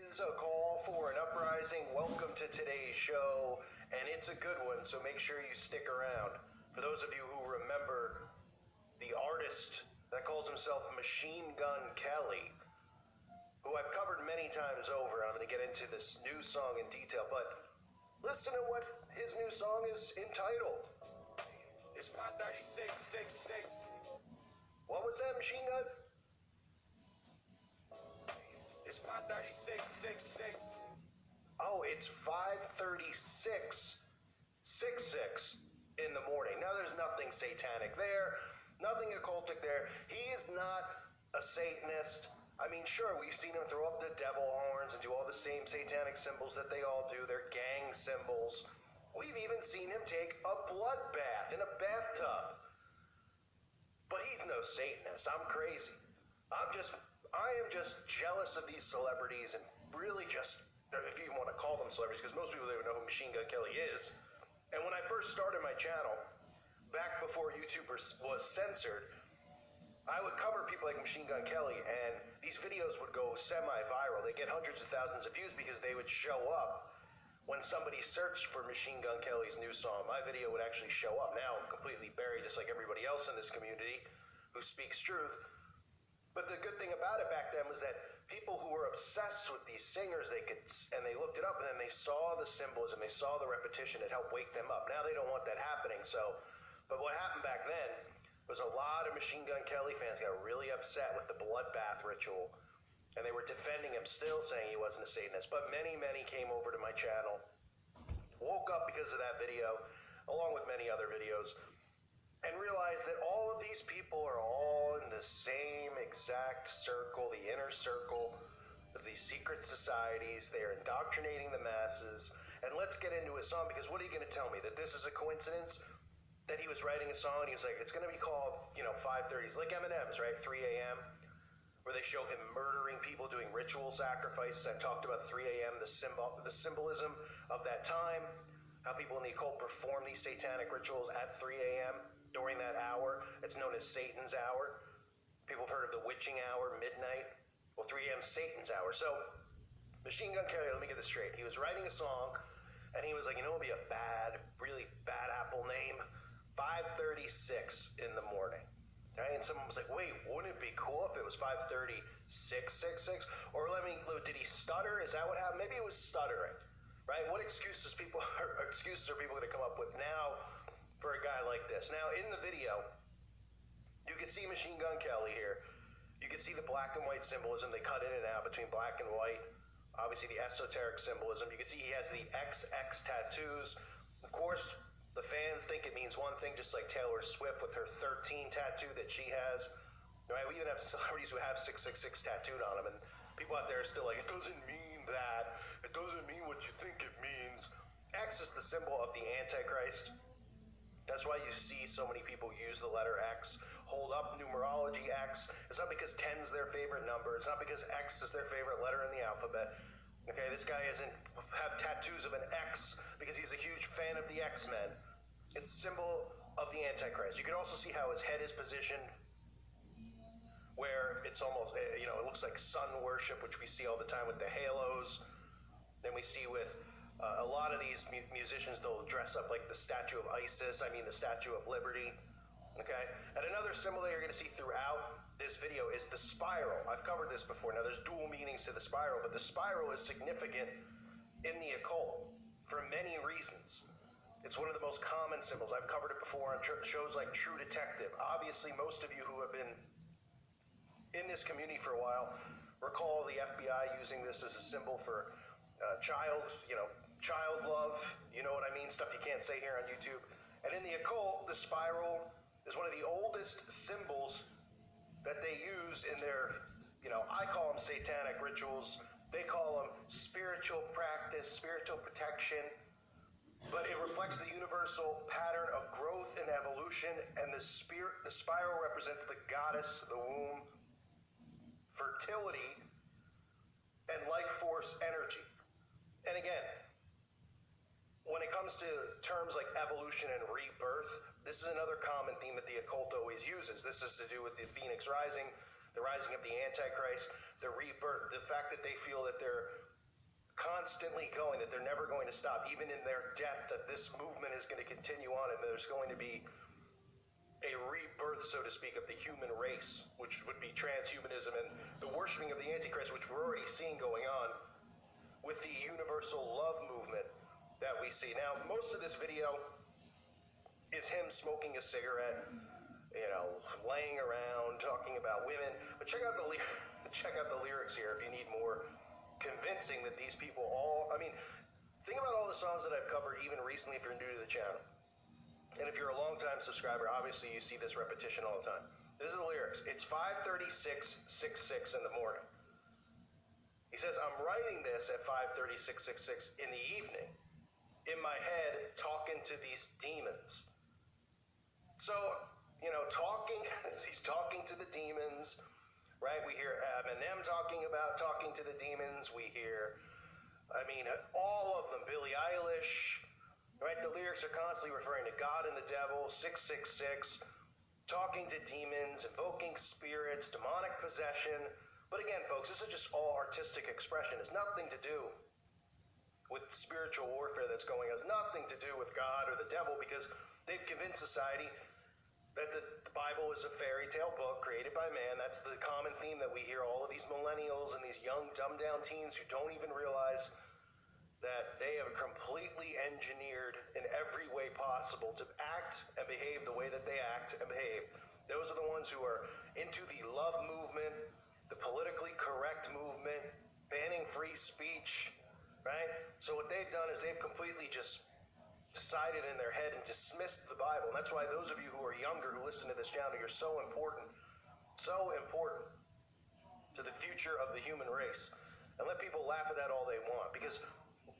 is a call for an uprising. Welcome to today's show, and it's a good one, so make sure you stick around. For those of you who remember the artist that calls himself Machine Gun Kelly, who I've covered many times over, I'm going to get into this new song in detail, but listen to what his new song is entitled. It's 53666. What was that, Machine Gun? It's 53666. Oh, it's 5:36:66 in the morning. Now, there's nothing satanic there, nothing occultic there. He is not a Satanist. I mean, sure, we've seen him throw up the devil horns and do all the same satanic symbols that they all do. They're gang symbols. We've even seen him take a blood bath in a bathtub. But he's no Satanist. I'm crazy. I am just jealous of these celebrities, and really just, if you want to call them celebrities, because most people don't even know who Machine Gun Kelly is. And when I first started my channel, back before YouTube was censored, I would cover people like Machine Gun Kelly, and these videos would go semi-viral. They get hundreds of thousands of views because they would show up when somebody searched for Machine Gun Kelly's new song. My video would actually show up. Now I'm completely buried, just like everybody else in this community who speaks truth. But the good thing about it back then was that people who were obsessed with these singers, they looked it up, and then they saw the symbolism, they saw the repetition. It helped wake them up. Now they don't want that happening. But what happened back then was a lot of Machine Gun Kelly fans got really upset with the bloodbath ritual, and they were defending him, still saying he wasn't a Satanist. But many came over to my channel, woke up because of that video, along with many other videos, and realized that all of these people are all in the same exact circle, the inner circle of these secret societies. They are indoctrinating the masses. And let's get into his song, because what are you going to tell me? That this is a coincidence? That he was writing a song and he was like, it's going to be called, 5:30s, like Eminem's, right? 3 a.m., where they show him murdering people, doing ritual sacrifices. I've talked about 3 a.m., the symbolism of that time, how people in the occult perform these satanic rituals at 3 a.m. during that hour. It's known as Satan's hour. People have heard of the witching hour, midnight. Well, 3 a.m. is Satan's hour. So, Machine Gun Kelly, let me get this straight. He was writing a song, and he was like, it would be a really bad Apple name. 5:36 in the morning. Okay? And someone was like, wait, wouldn't it be cool if it was 5:36:66? Or did he stutter? Is that what happened? Maybe it was stuttering, right? What excuses are people going to come up with now for a guy like this? Now, in the video, you can see Machine Gun Kelly here. You can see the black and white symbolism. They cut in and out between black and white. Obviously, the esoteric symbolism. You can see he has the XX tattoos. Of course, the fans think it means one thing, just like Taylor Swift with her 13 tattoo that she has. Right? We even have celebrities who have 666 tattooed on them, and people out there are still like, it doesn't mean that. It doesn't mean what you think it means. X is the symbol of the Antichrist. That's why you see so many people use the letter X, hold up numerology X. It's not because 10's their favorite number. It's not because X is their favorite letter in the alphabet. Okay, this guy doesn't have tattoos of an X because he's a huge fan of the X-Men. It's a symbol of the Antichrist. You can also see how his head is positioned, where it's almost, it looks like sun worship, which we see all the time with the halos. Then we see with a lot of these musicians, they'll dress up like the statue of Isis, the Statue of Liberty, okay? And another symbol that you're going to see throughout this video is the spiral. I've covered this before. Now, there's dual meanings to the spiral, but the spiral is significant in the occult for many reasons. It's one of the most common symbols. I've covered it before on shows like True Detective. Obviously, most of you who have been in this community for a while recall the FBI using this as a symbol for child love, you know what I mean? Stuff you can't say here on YouTube. And in the occult, the spiral is one of the oldest symbols that they use in their, I call them satanic rituals. They call them spiritual practice, spiritual protection. But it reflects the universal pattern of growth and evolution, and the spiral represents the goddess, the womb, fertility, and life force energy. And again, when it comes to terms like evolution and rebirth, this is another common theme that the occult always uses. This is to do with the Phoenix rising, the rising of the Antichrist, the rebirth, the fact that they feel that they're constantly going, that they're never going to stop, even in their death, that this movement is going to continue on, and there's going to be a rebirth, so to speak, of the human race, which would be transhumanism and the worshiping of the Antichrist, which we're already seeing going on with the universal love movement that we see. Now, most of this video is him smoking a cigarette, laying around, talking about women. But check out the lyrics here if you need more convincing that these people think about all the songs that I've covered even recently if you're new to the channel. And if you're a long-time subscriber, obviously you see this repetition all the time. This is the lyrics. It's 5:36:66 in the morning. He says, I'm writing this at 5:36:66 in the evening, in my head, talking to these demons. So, he's talking to the demons, right? We hear Eminem talking to the demons. We hear, all of them, Billie Eilish, right? The lyrics are constantly referring to God and the devil, 666, talking to demons, invoking spirits, demonic possession. But again, folks, this is just all artistic expression. It's nothing to do with spiritual warfare that's going on. It's nothing to do with God or the devil, because they've convinced society that the Bible is a fairy tale book created by man. That's the common theme that we hear all of these millennials and these young dumbed down teens who don't even realize that they have completely engineered in every way possible to act and behave the way that they act and behave. Those are the ones who are into the love movement, the politically correct movement, banning free speech, right? So what they've done is they've completely just decided in their head and dismissed the Bible. And that's why those of you who are younger who listen to this channel, you're so important to the future of the human race. And let people laugh at that all they want, because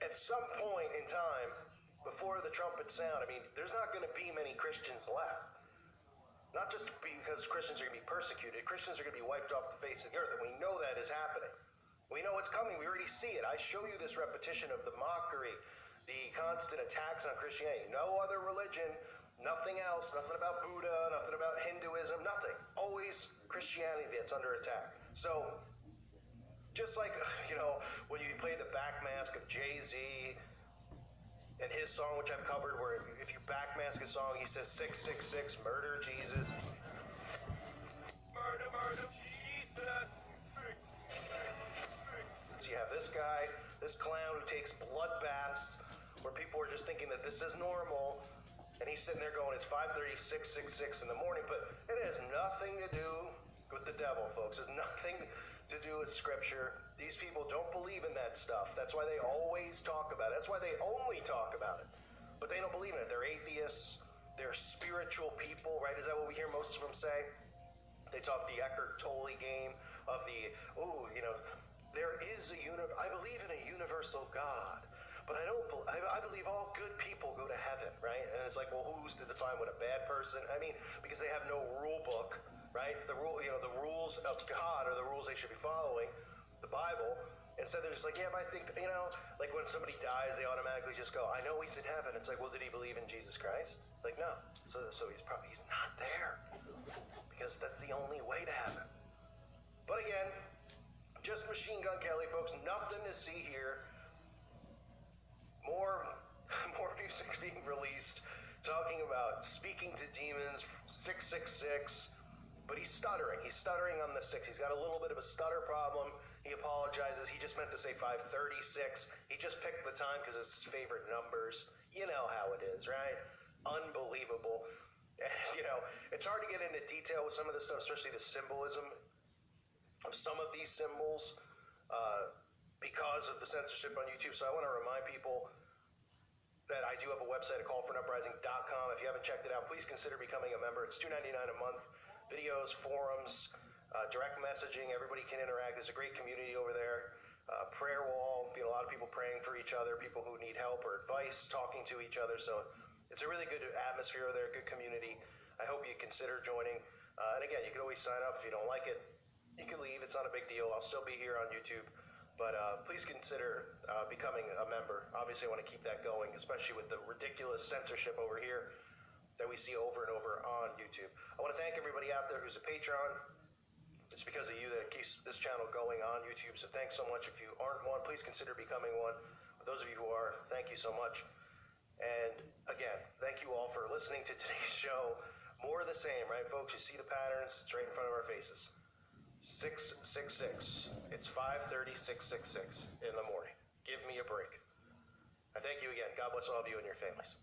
at some point in time, before the trumpet sound, there's not going to be many Christians left. Not just because Christians are going to be persecuted, Christians are going to be wiped off the face of the earth, and we know that is happening. We know it's coming. We already see it. I show you this repetition of the mockery, the constant attacks on Christianity. No other religion, nothing else, nothing about Buddha, nothing about Hinduism, nothing. Always Christianity that's under attack. So, just like, when you play the backmask of Jay-Z and his song, which I've covered, where if you backmask a song, he says 666, murder Jesus. Murder, murder, Jesus. So you have this guy, this clown who takes blood baths, where people are just thinking that this is normal, and he's sitting there going, it's 5:36:66 in the morning. But it has nothing to do with the devil, folks. It's nothing to do with scripture. These people don't believe in that stuff. That's why they always talk about it. That's why they only talk about it. But they don't believe in it. They're atheists. They're spiritual people, right? Is that what we hear most of them say? They talk the Eckhart Tolle game of there is I believe in a universal God, but I believe all good people go to heaven, right? And it's like, well, who's to define what a bad person? Because they have no rule book, right? The rules of God are the rules they should be following, the Bible. Instead, they're just like, yeah, if I think, like when somebody dies, they automatically just go, I know he's in heaven. It's like, well, did he believe in Jesus Christ? Like, no. So he's not there, because that's the only way to heaven. But again, just Machine Gun Kelly, folks. Nothing to see here. More music being released, talking about speaking to demons, 666. But he's stuttering. He's stuttering on the 6. He's got a little bit of a stutter problem. He apologizes. He just meant to say 5:36. He just picked the time because it's his favorite numbers. You know how it is, right? Unbelievable. And, it's hard to get into detail with some of this stuff, especially the symbolism of some of these symbols because of the censorship on YouTube. So I want to remind people that I do have a website at callforunuprising.com. If you haven't checked it out, please consider becoming a member. It's $2.99 a month. Videos, forums, direct messaging. Everybody can interact. There's a great community over there. Prayer wall. A lot of people praying for each other, people who need help or advice, talking to each other. So it's a really good atmosphere there, good community. I hope you consider joining. And again, you can always sign up if you don't like it. You can leave. It's not a big deal. I'll still be here on YouTube. But please consider becoming a member. Obviously, I want to keep that going, especially with the ridiculous censorship over here that we see over and over on YouTube. I want to thank everybody out there who's a Patreon. It's because of you that keeps this channel going on YouTube. So thanks so much. If you aren't one, please consider becoming one. For those of you who are, thank you so much. And again, thank you all for listening to today's show. More of the same, right, folks? You see the patterns. It's right in front of our faces. 666. It's 5:36:66 in the morning. Give me a break. I thank you again. God bless all of you and your families.